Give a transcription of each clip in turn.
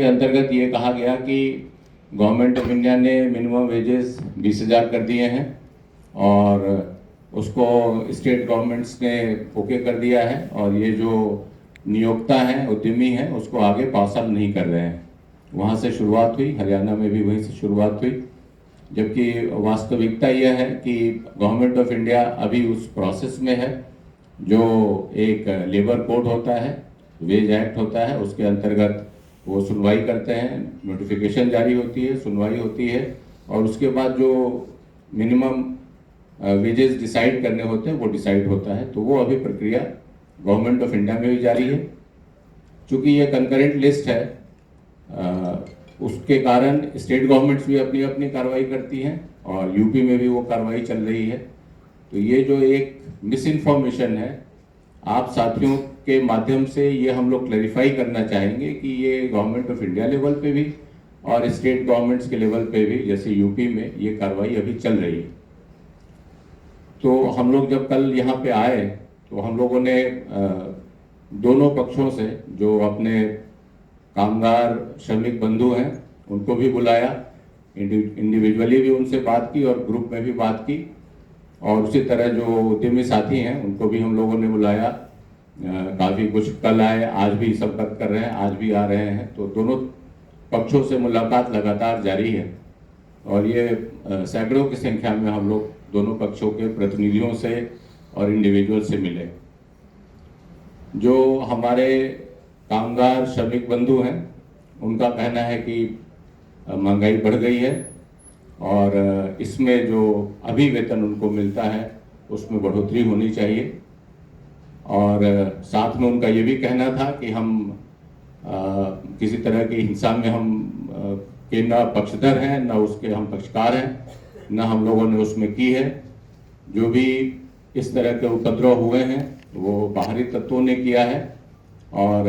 के अंतर्गत ये कहा गया कि गवर्नमेंट ऑफ इंडिया ने मिनिमम वेजेस 20,000 कर दिए हैं और उसको स्टेट गवर्नमेंट्स ने ओके कर दिया है और ये जो नियोक्ता हैं उद्यमी हैं उसको आगे पास ऑन नहीं कर रहे हैं। वहाँ से शुरुआत हुई, हरियाणा में भी वहीं से शुरुआत हुई, जबकि वास्तविकता यह है कि गवर्नमेंट ऑफ इंडिया अभी उस प्रोसेस में है जो एक लेबर कोड होता है, वेज एक्ट होता है, उसके अंतर्गत वो सुनवाई करते हैं, नोटिफिकेशन जारी होती है, सुनवाई होती है और उसके बाद जो मिनिमम वेजेस डिसाइड करने होते हैं वो डिसाइड होता है। तो वो अभी प्रक्रिया गवर्नमेंट ऑफ इंडिया में भी जारी है। चूँकि ये कंकरेंट लिस्ट है, उसके कारण स्टेट गवर्नमेंट्स भी अपनी अपनी कार्रवाई करती हैं और यूपी में भी वो कार्रवाई चल रही है। तो ये जो एक मिस इन्फॉर्मेशन है, आप साथियों के माध्यम से ये हम लोग क्लैरिफाई करना चाहेंगे कि ये गवर्नमेंट ऑफ इंडिया लेवल पे भी और स्टेट गवर्नमेंट्स के लेवल पे भी, जैसे यूपी में, ये कार्रवाई अभी चल रही है। तो हम लोग जब कल यहाँ पे आए तो हम लोगों ने दोनों पक्षों से, जो अपने कामगार श्रमिक बंधु हैं उनको भी बुलाया, इंडिविजुअली भी उनसे बात की और ग्रुप में भी बात की, और उसी तरह जो उद्यमी साथी हैं उनको भी हम लोगों ने बुलाया। काफ़ी कुछ कल आए, आज भी संपर्क कर रहे हैं, आज भी आ रहे हैं। तो दोनों पक्षों से मुलाकात लगातार जारी है और ये सैकड़ों की संख्या में हम लोग दोनों पक्षों के प्रतिनिधियों से और इंडिविजुअल से मिले। जो हमारे कामगार श्रमिक बंधु हैं उनका कहना है कि महंगाई बढ़ गई है और इसमें जो अभी वेतन उनको मिलता है उसमें बढ़ोतरी होनी चाहिए, और साथ में उनका ये भी कहना था कि हम किसी तरह की हिंसा में हम के न पक्षधर हैं न उसके हम पक्षकार हैं, न हम लोगों ने उसमें की है। जो भी इस तरह के उपद्रव हुए हैं वो बाहरी तत्वों ने किया है और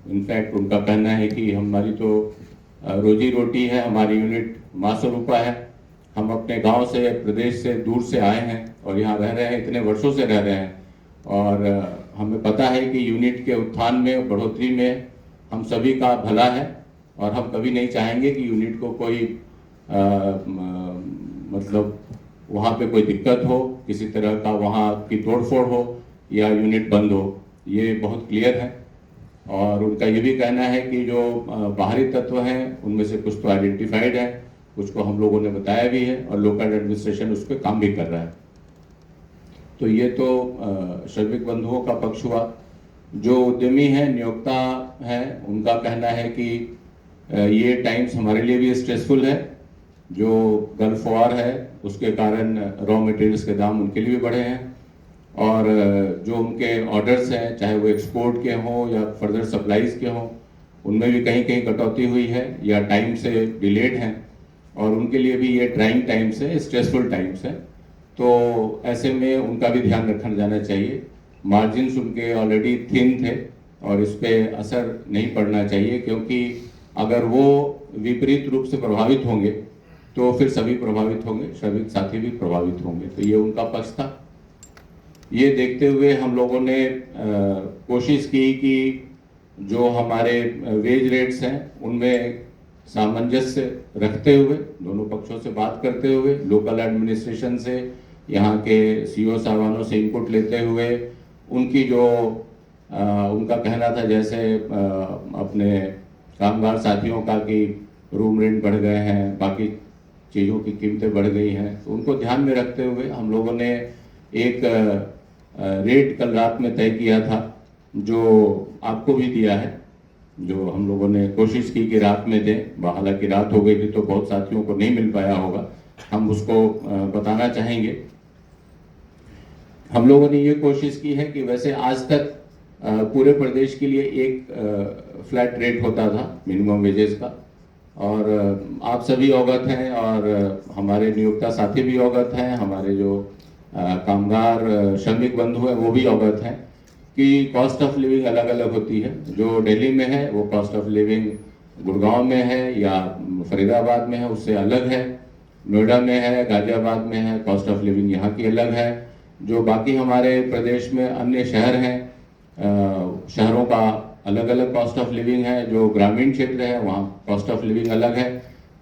इनफैक्ट उनका कहना है कि हमारी तो रोजी रोटी है, हमारी यूनिट माँ स्वरूपा है, हम अपने गांव से, प्रदेश से, दूर से आए हैं और यहाँ रह रहे हैं, इतने वर्षों से रह रहे हैं और हमें पता है कि यूनिट के उत्थान में, बढ़ोतरी में हम सभी का भला है और हम कभी नहीं चाहेंगे कि यूनिट को कोई मतलब वहाँ पे कोई दिक्कत हो, किसी तरह का वहाँ की तोड़फोड़ हो या यूनिट बंद हो। ये बहुत क्लियर है। और उनका ये भी कहना है कि जो बाहरी तत्व हैं उनमें से कुछ तो आइडेंटिफाइड है, कुछ को हम लोगों ने बताया भी है और लोकल एडमिनिस्ट्रेशन उस पर काम भी कर रहा है। तो ये तो श्रमिक बंधुओं का पक्ष हुआ। जो उद्यमी हैं, नियोक्ता हैं, उनका कहना है कि ये टाइम्स हमारे लिए भी स्ट्रेसफुल है। जो गल्फ वॉर है उसके कारण रॉ मटेरियल्स के दाम उनके लिए भी बढ़े हैं और जो उनके ऑर्डर्स हैं, चाहे वो एक्सपोर्ट के हों या फर्दर सप्लाईज के हों, उनमें भी कहीं कहीं कटौती हुई है या टाइम से डिलेड हैं और उनके लिए भी ये ट्राइंग टाइम्स है, स्ट्रेसफुल टाइम्स है। तो ऐसे में उनका भी ध्यान रखा जाना चाहिए। मार्जिन्स उनके ऑलरेडी थिन थे और इस पर असर नहीं पड़ना चाहिए, क्योंकि अगर वो विपरीत रूप से प्रभावित होंगे तो फिर सभी प्रभावित होंगे, श्रमिक साथी भी प्रभावित होंगे। तो ये उनका पक्ष था। ये देखते हुए हम लोगों ने कोशिश की कि जो हमारे वेज रेट्स हैं उनमें सामंजस्य रखते हुए, दोनों पक्षों से बात करते हुए, लोकल एडमिनिस्ट्रेशन से, यहाँ के सीओ साहबानों से इनपुट लेते हुए, उनकी जो उनका कहना था जैसे अपने कामगार साथियों का कि रूम रेंट बढ़ गए हैं, बाकी चीज़ों की कीमतें बढ़ गई हैं, तो उनको ध्यान में रखते हुए हम लोगों ने एक रेट कल रात में तय किया था, जो आपको भी दिया है, जो हम लोगों ने कोशिश की कि रात में दें। हालांकि रात हो गई थी तो बहुत साथियों को नहीं मिल पाया होगा, हम उसको बताना चाहेंगे। हम लोगों ने ये कोशिश की है कि वैसे आज तक पूरे प्रदेश के लिए एक फ्लैट रेट होता था मिनिमम वेजेस का, और आप सभी अवगत हैं और हमारे नियोक्ता साथी भी अवगत हैं, हमारे जो कामगार श्रमिक बंधु हैं वो भी अवगत हैं कि कॉस्ट ऑफ लिविंग अलग अलग होती है। जो दिल्ली में है वो कॉस्ट ऑफ लिविंग गुड़गांव में है या फरीदाबाद में है उससे अलग है, नोएडा में है, गाजियाबाद में है, कॉस्ट ऑफ लिविंग यहाँ की अलग है। जो बाकी हमारे प्रदेश में अन्य शहर हैं, शहरों का अलग अलग कॉस्ट ऑफ लिविंग है, जो ग्रामीण क्षेत्र है वहाँ कॉस्ट ऑफ लिविंग अलग है।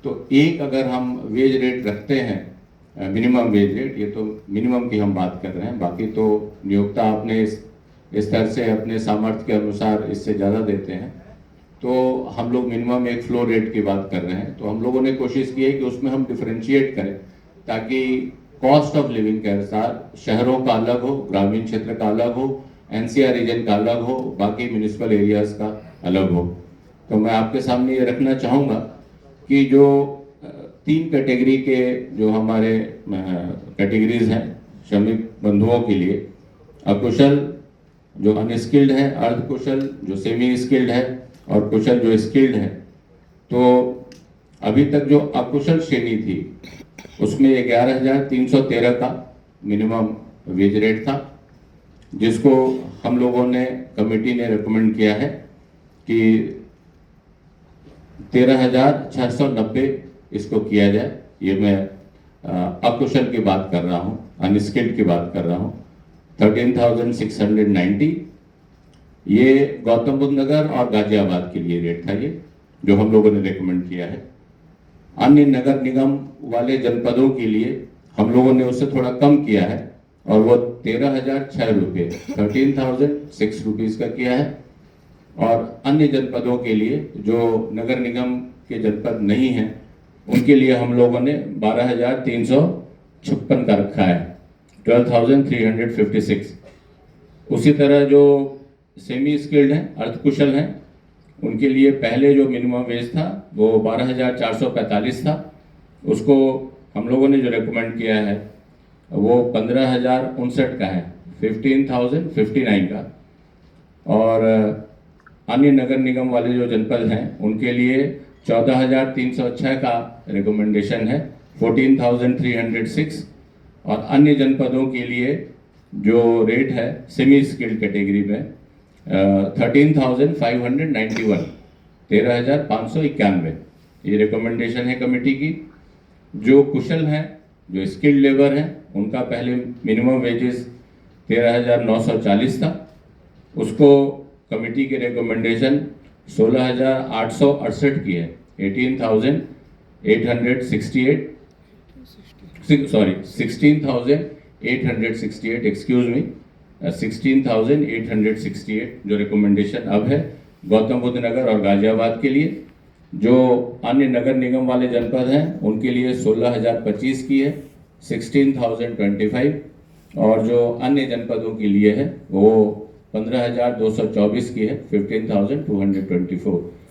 तो एक अगर हम वेज रेट रखते हैं, मिनिमम वेज रेट, ये तो मिनिमम की हम बात कर रहे हैं, बाकी तो नियोक्ता अपने इस तरह से अपने सामर्थ्य के अनुसार इससे ज़्यादा देते हैं। तो हम लोग मिनिमम एक फ्लोर रेट की बात कर रहे हैं। तो हम लोगों ने कोशिश की है कि उसमें हम डिफरेंशिएट करें ताकि कॉस्ट ऑफ लिविंग के अनुसार शहरों का अलग हो, ग्रामीण क्षेत्र का अलग हो, एनसीआर रीजन का अलग हो, बाकी म्यूनिसिपल एरियाज का अलग हो। तो मैं आपके सामने ये रखना चाहूँगा कि जो 3 कैटेगरी के जो हमारे कैटेगरीज हैं श्रमिक बंधुओं के लिए, अकुशल जो अनस्किल्ड है, अर्धकुशल जो सेमी स्किल्ड है और कुशल जो स्किल्ड है। तो अभी तक जो अकुशल श्रेणी थी उसमें 11,313 का मिनिमम वेज रेट था, जिसको हम लोगों ने कमेटी ने रिकमेंड किया है कि 13,690 इसको किया जाए। ये मैं अकुशल की बात कर रहा हूँ, अनस्किल्ड की बात कर रहा हूँ। 13,690 ये गौतम बुद्ध नगर और गाजियाबाद के लिए रेट था, ये जो हम लोगों ने रिकमेंड किया है। अन्य नगर निगम वाले जनपदों के लिए हम लोगों ने उससे थोड़ा कम किया है और वो 13,006 रुपये 13,006 रुपीज़ का किया है। और अन्य जनपदों के लिए जो नगर निगम के जनपद नहीं हैं उनके लिए हम लोगों ने 12,356 का रखा है, 12,356। उसी तरह जो सेमी स्किल्ड हैं, अर्धकुशल हैं, उनके लिए पहले जो मिनिमम वेज था वो 12,445 था, उसको हम लोगों ने जो रेकमेंड किया है वो 15,059 का है, 15,059 का। और अन्य नगर निगम वाले जो जनपद हैं उनके लिए 14,306 का रिकमेंडेशन है, 14,306। और अन्य जनपदों के लिए जो रेट है सेमी स्किल्ड कैटेगरी में 13,591, 13,591 ये रिकमेंडेशन है कमेटी की। जो कुशल हैं, जो स्किल्ड लेबर हैं, उनका पहले मिनिमम वेजेस 13,940 था, उसको कमेटी के रिकमेंडेशन 16,868 की है, 16,868 एक्सक्यूज मी, 16,868 जो रिकमेंडेशन अब है गौतम बुद्ध नगर और गाजियाबाद के लिए। जो अन्य नगर निगम वाले जनपद हैं उनके लिए 16,025 की है, 16,025। और जो अन्य जनपदों के लिए है वो 15,224 की है, 15,224।